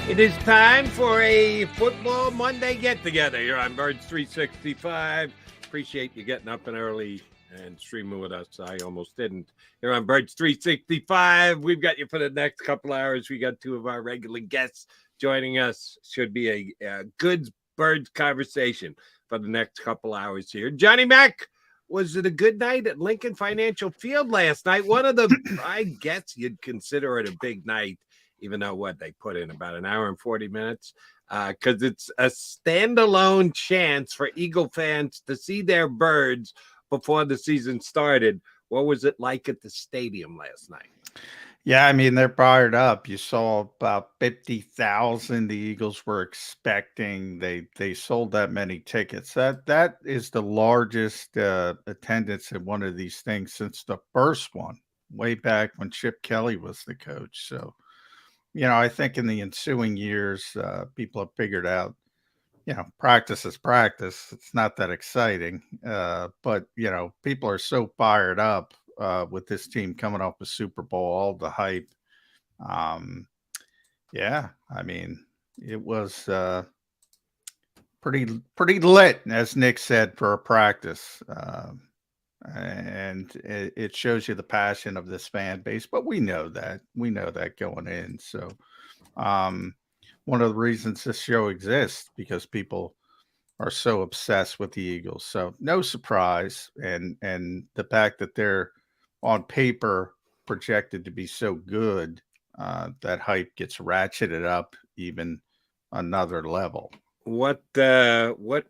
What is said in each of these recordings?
It is time for a Football Monday get-together here on Birds 365. Appreciate you getting up and early and streaming with us. I almost didn't. Here on Birds 365, we've got you for the next couple hours. We got two of our regular guests joining us. Should be a good Birds conversation for the next couple hours here. Johnny Mac, was it a good night at Lincoln Financial Field last night? One of the, I guess you'd consider it a big night, even though they put in about an hour and 40 minutes, because it's a standalone chance for Eagle fans to see their Birds before the season started. What was it like at the stadium last night? Yeah, I mean, they're fired up. You saw about 50,000 the Eagles were expecting. They sold that many tickets. That is the largest attendance at one of these things since the first one, way back when Chip Kelly was the coach. So, I think in the ensuing years, people have figured out, practice is practice. It's not that exciting. But, people are so fired up with this team coming off the Super Bowl, all the hype. Yeah, I mean, it was pretty lit, as Nick said, for a practice. And it shows you the passion of this fan base, but we know that going in. So one of the reasons this show exists, because people are so obsessed with the Eagles. So no surprise. And the fact that they're on paper projected to be so good, that hype gets ratcheted up even another level. What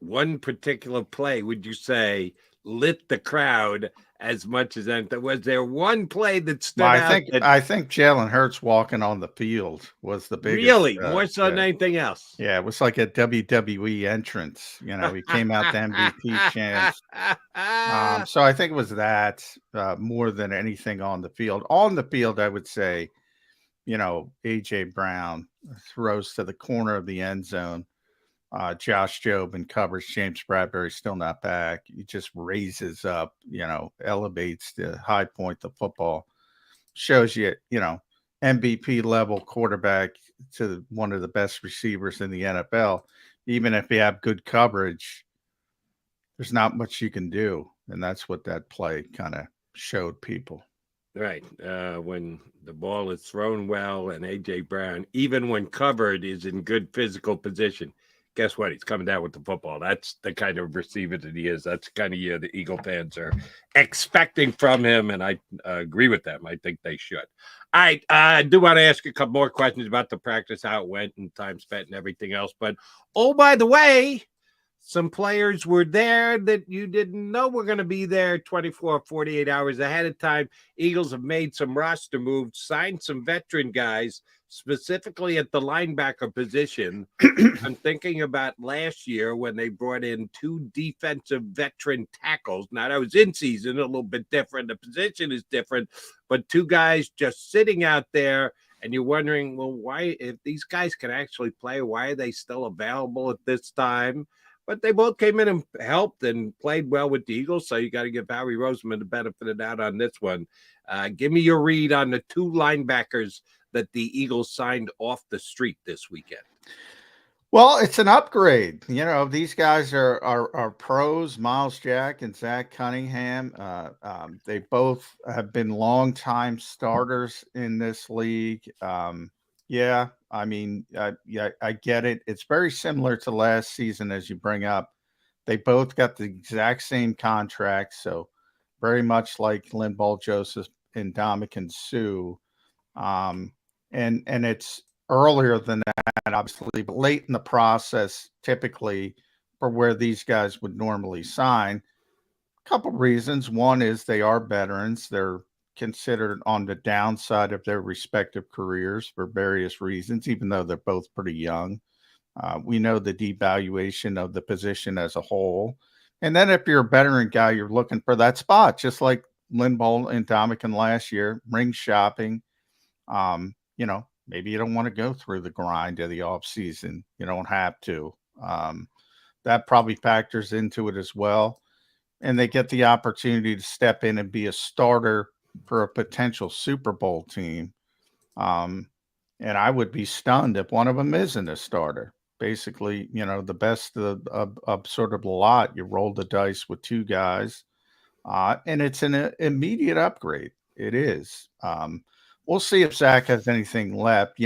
one particular play would you say lit the crowd as much as anything? Was there one play that stood Well, out? I think Jalen Hurts walking on the field was the biggest. Really, more so than anything else. Yeah, it was like a WWE entrance. He came out the MVP chance. So I think it was that more than anything on the field. On the field, I would say, A.J. Brown throws to the corner of the end zone. Josh Jobe in coverage. James Bradbury still not back. He just raises up, elevates the high point of football. Shows you, MVP level quarterback to one of the best receivers in the NFL. Even if you have good coverage, there's not much you can do. And that's what that play kind of showed people. Right. When the ball is thrown well and A.J. Brown, even when covered, is in good physical position, guess what? He's coming down with the football. That's the kind of receiver that he is. That's the kind of year the Eagle fans are expecting from him, and I agree with them. I think they should. All right. I do want to ask a couple more questions about the practice, how it went, and time spent and everything else. But, oh, by the way, some players were there that you didn't know were going to be there 24, 48 hours ahead of time. Eagles have made some roster moves, signed some veteran guys, specifically at the linebacker position. I'm thinking about last year when they brought in two defensive veteran tackles. Now, that was in season, a little bit different. The position is different, but two guys just sitting out there, and you're wondering, well, why, if these guys can actually play, why are they still available at this time? But they both came in and helped and played well with the Eagles, so you got to give Howie Roseman the benefit of the doubt on this one. Give me your read on the two linebackers that the Eagles signed off the street this weekend. Well, it's an upgrade. These guys are pros, Miles Jack and Zach Cunningham. They both have been longtime starters in this league. Yeah, I mean, I get it. It's very similar to last season, as you bring up. They both got the exact same contract, so very much like Linval Joseph and Ndamukong Suh. And it's earlier than that, obviously, but late in the process, typically for where these guys would normally sign. A couple reasons. One is they are veterans. They're considered on the downside of their respective careers for various reasons, even though they're both pretty young. We know the devaluation of the position as a whole. And then if you're a veteran guy, you're looking for that spot, just like Linval and Ndamukong last year, ring shopping. Maybe you don't want to go through the grind of the off season. You don't have to. That probably factors into it as well. And they get the opportunity to step in and be a starter for a potential Super Bowl team. And I would be stunned if one of them isn't a starter. Basically, the best of sort of the lot. You roll the dice with two guys, and it's an immediate upgrade. It is. We'll see if Zach has anything left.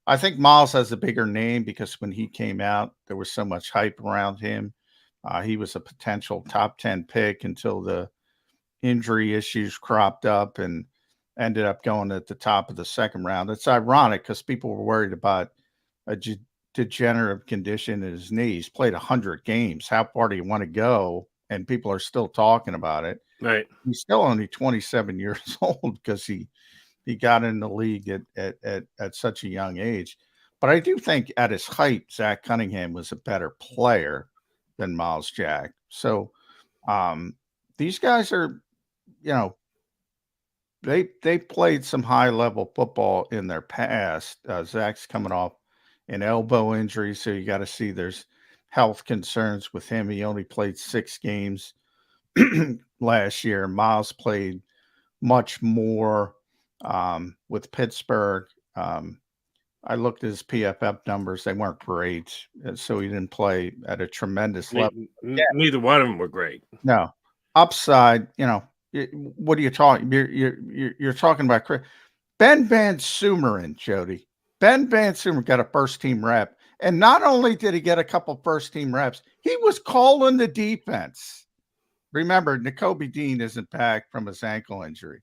I think Miles has a bigger name because when he came out, there was so much hype around him. He was a potential top 10 pick until the injury issues cropped up and ended up going at the top of the second round. It's ironic because people were worried about a degenerative condition in his knee. He's played 100 games. How far do you want to go? And people are still talking about it. Right. He's still only 27 years old because he got in the league at such a young age. But I do think at his height, Zach Cunningham was a better player than Miles Jack. So these guys are, they played some high level football in their past. Zach's coming off an elbow injury, so you got to see there's health concerns with him. He only played 6 games last year. Miles played much more with Pittsburgh. I looked at his PFF numbers; they weren't great, so he didn't play at a tremendous level. Neither one of them were great. No upside. What are you talking? You're talking about Ben Van Sumeren, Jody. Ben Van Sumeren got a first team rep, and not only did he get a couple first team reps, he was calling the defense. Remember, Nakobe Dean isn't back from his ankle injury.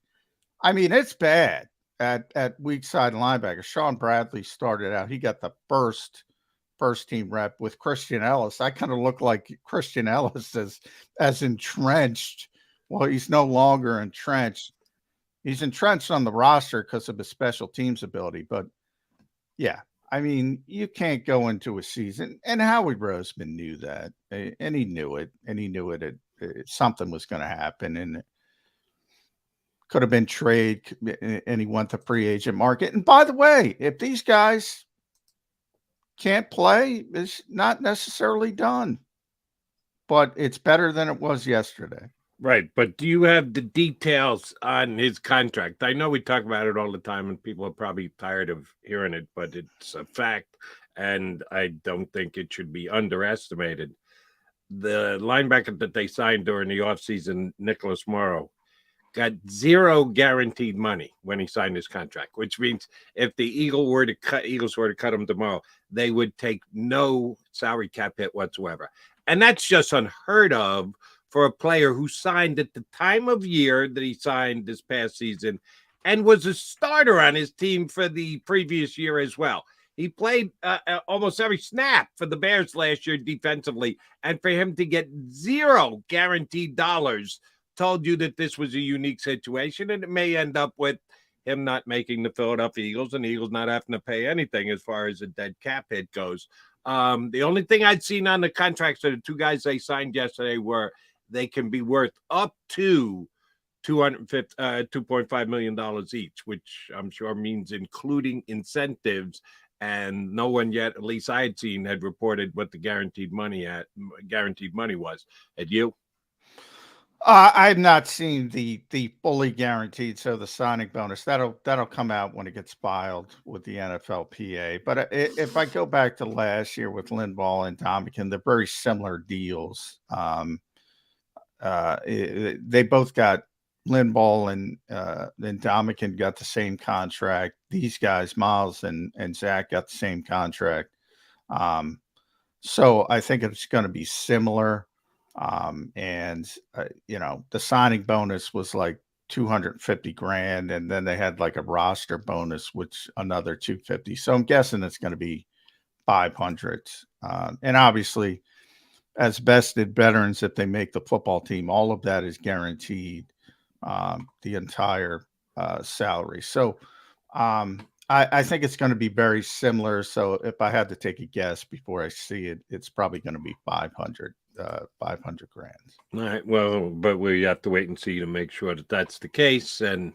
I mean, it's bad at weak side linebacker. Sean Bradley started out. He got the first team rep with Christian Ellis. I kind of look like Christian Ellis as entrenched. Well, he's no longer entrenched. He's entrenched on the roster because of his special teams ability. But yeah, I mean, you can't go into a season, and Howie Roseman knew that, and he knew it, something was going to happen, and it could have been trade, and he went to free agent market. And by the way, if these guys can't play, it's not necessarily done, but it's better than it was yesterday. Right, but do you have the details on his contract? I know we talk about it all the time, and people are probably tired of hearing it, but it's a fact, and I don't think it should be underestimated. The linebacker that they signed during the offseason, Nicholas Morrow, got 0 guaranteed money when he signed his contract, which means if the Eagles were to cut him tomorrow, they would take no salary cap hit whatsoever. And that's just unheard of for a player who signed at the time of year that he signed this past season and was a starter on his team for the previous year as well. He played almost every snap for the Bears last year defensively, and for him to get 0 guaranteed dollars told you that this was a unique situation, and it may end up with him not making the Philadelphia Eagles and the Eagles not having to pay anything as far as a dead cap hit goes. The only thing I'd seen on the contracts of the 2 guys they signed yesterday were they can be worth up to $2.5 million each, which I'm sure means including incentives. And no one yet, at least I had seen, had reported what the guaranteed money was. Had you? I've not seen the fully guaranteed, so the signing bonus that'll come out when it gets filed with the NFLPA. But if I go back to last year with Linval and Dominican, they're very similar deals. They both got Linval and Dominican got the same contract. These guys, Miles and Zach, got the same contract. So I think it's going to be similar. The signing bonus was like 250 grand, and then they had like a roster bonus, which another 250. So I'm guessing it's going to be 500. And obviously, as vested veterans, if they make the football team, all of that is guaranteed, the entire salary. So I think it's going to be very similar. So if I had to take a guess before I see it, it's probably going to be 500 grand. All right. Well, but we have to wait and see to make sure that that's the case. And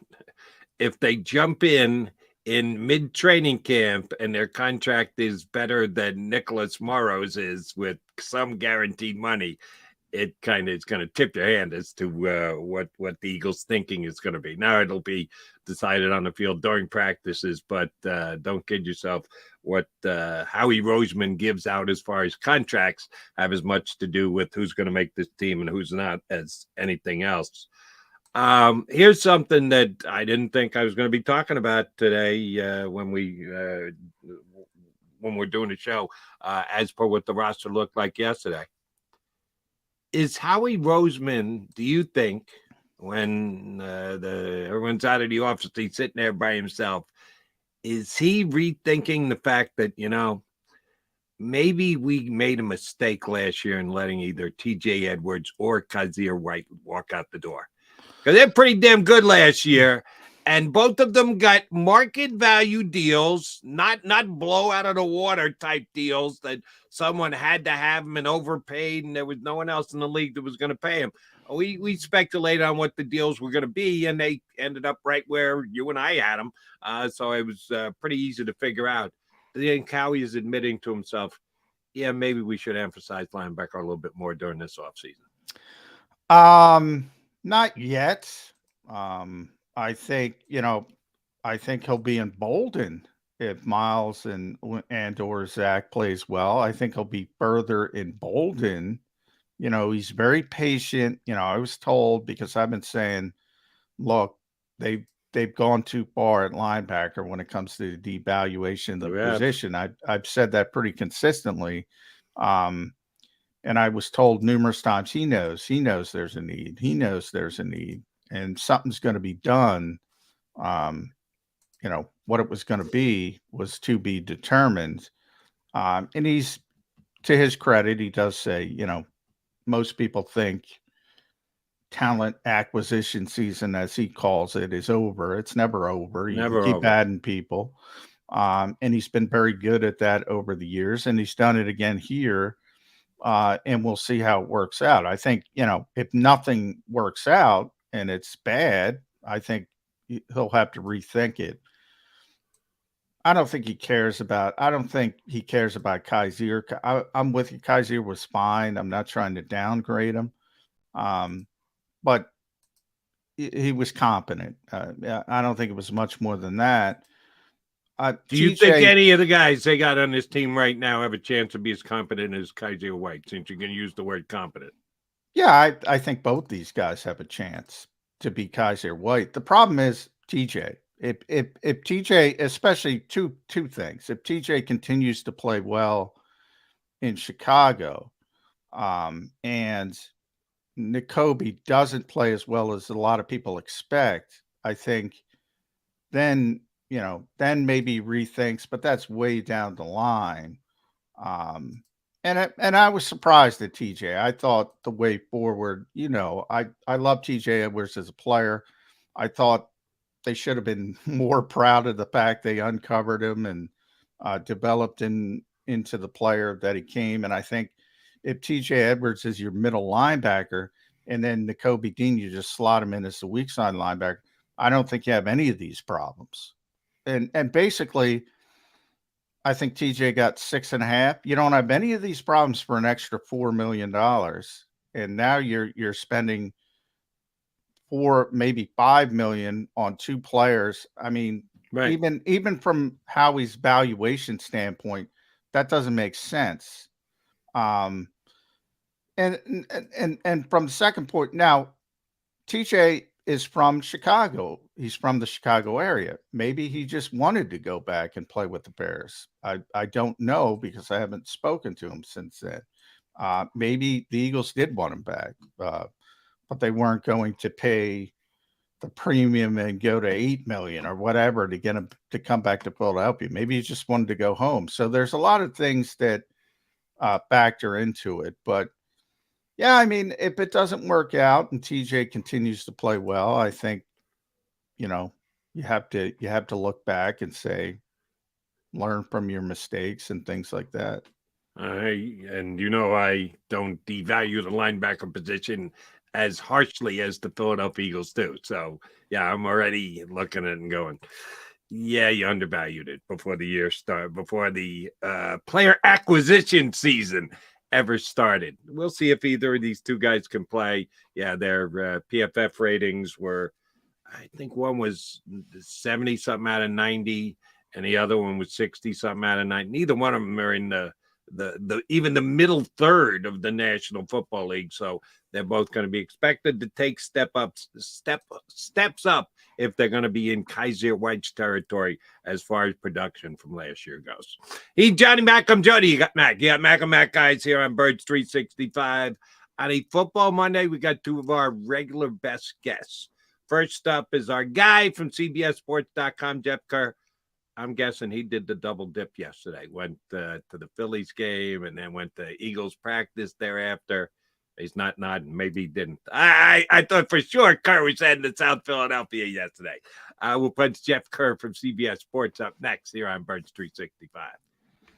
if they jump in mid-training camp and their contract is better than Nicholas Morrow's is with some guaranteed money, it kind of is going to tip your hand as to what the Eagles' thinking is going to be. Now it'll be decided on the field during practices, but don't kid yourself. What Howie Roseman gives out as far as contracts have as much to do with who's going to make this team and who's not as anything else. Here's something that I didn't think I was going to be talking about today when we're doing the show, as per what the roster looked like yesterday. Is Howie Roseman, do you think, when everyone's out of the office, he's sitting there by himself, is he rethinking the fact that, maybe we made a mistake last year in letting either TJ Edwards or Kaiser White walk out the door? Because they're pretty damn good last year, and both of them got market value deals, not blow out of the water type deals that someone had to have them and overpaid, and there was no one else in the league that was going to pay him. We speculated on what the deals were going to be, and they ended up right where you and I had them. So it was pretty easy to figure out. I think Howie is admitting to himself, yeah, maybe we should emphasize linebacker a little bit more during this offseason. Not yet. I think he'll be emboldened if Miles and or Zach plays well. I think he'll be further emboldened. He's very patient. I was told, because I've been saying, look, they've gone too far at linebacker when it comes to the devaluation of the position. I've said that pretty consistently. And I was told numerous times, he knows there's a need. He knows there's a need, and something's going to be done. What it was going to be was to be determined. And he's, to his credit, he does say, most people think talent acquisition season, as he calls it, is over. It's never over. You Never keep over. adding people. And he's been very good at that over the years, and he's done it again here. And we'll see how it works out. I think, if nothing works out and it's bad, I think he'll have to rethink it. I don't think he cares about Kaiser. I'm with you. Kaiser was fine. I'm not trying to downgrade him. But he was competent. I don't think it was much more than that. Do you think any of the guys they got on this team right now have a chance to be as competent as Kaiser White, since you can use the word competent? Yeah, I think both these guys have a chance to be Kaiser White. The problem is TJ. If TJ, especially two things, if TJ continues to play well in Chicago, and Nakobe doesn't play as well as a lot of people expect, I think then maybe rethinks, but that's way down the line. And I was surprised at TJ. I thought the way forward, I love TJ Edwards as a player. I thought they should have been more proud of the fact they uncovered him and developed into the player that he came. And I think if TJ Edwards is your middle linebacker and then Nakobe Dean, you just slot him in as the weak side linebacker, I don't think you have any of these problems. And basically, I think TJ got 6.5. You don't have any of these problems for an extra $4 million. And now you're spending maybe $5 million on two players. I mean, right. even from Howie's valuation standpoint, that doesn't make sense. And from the second point, now TJ is from Chicago. He's from the Chicago area. Maybe he just wanted to go back and play with the Bears. I don't know, because I haven't spoken to him since then. Maybe the Eagles did want him back, but they weren't going to pay the premium and go to $8 million or whatever to get him to come back to Philadelphia. Maybe he just wanted to go home. So there's a lot of things that factor into it. But yeah, I mean, if it doesn't work out and TJ continues to play well, I think, you have to look back and say, learn from your mistakes and things like that. I don't devalue the linebacker position as harshly as the Philadelphia Eagles do. So yeah, I'm already looking at it and going, yeah, you undervalued it before the year started, before the player acquisition season ever started. We'll see if either of these two guys can play. Yeah, their PFF ratings were I think one was 70 something out of 90, and the other one was 60 something out of 90. Neither one of them are in the even the middle third of the National Football League. So they're both going to be expected to take steps up if they're going to be in Kaiser White's territory as far as production from last year goes. He's Johnny Mac. I'm Jody. You got Mac. You got Mac and Mac guys here on Birds 365. On a Football Monday, we got two of our regular best guests. First up is our guy from CBSSports.com, Jeff Kerr. I'm guessing he did the double dip yesterday. Went to the Phillies game and then went to Eagles practice thereafter. He's not nodding. Maybe he didn't. I thought for sure Kerr was heading to South Philadelphia yesterday. We'll punch Jeff Kerr from CBS Sports up next here on Birds 365.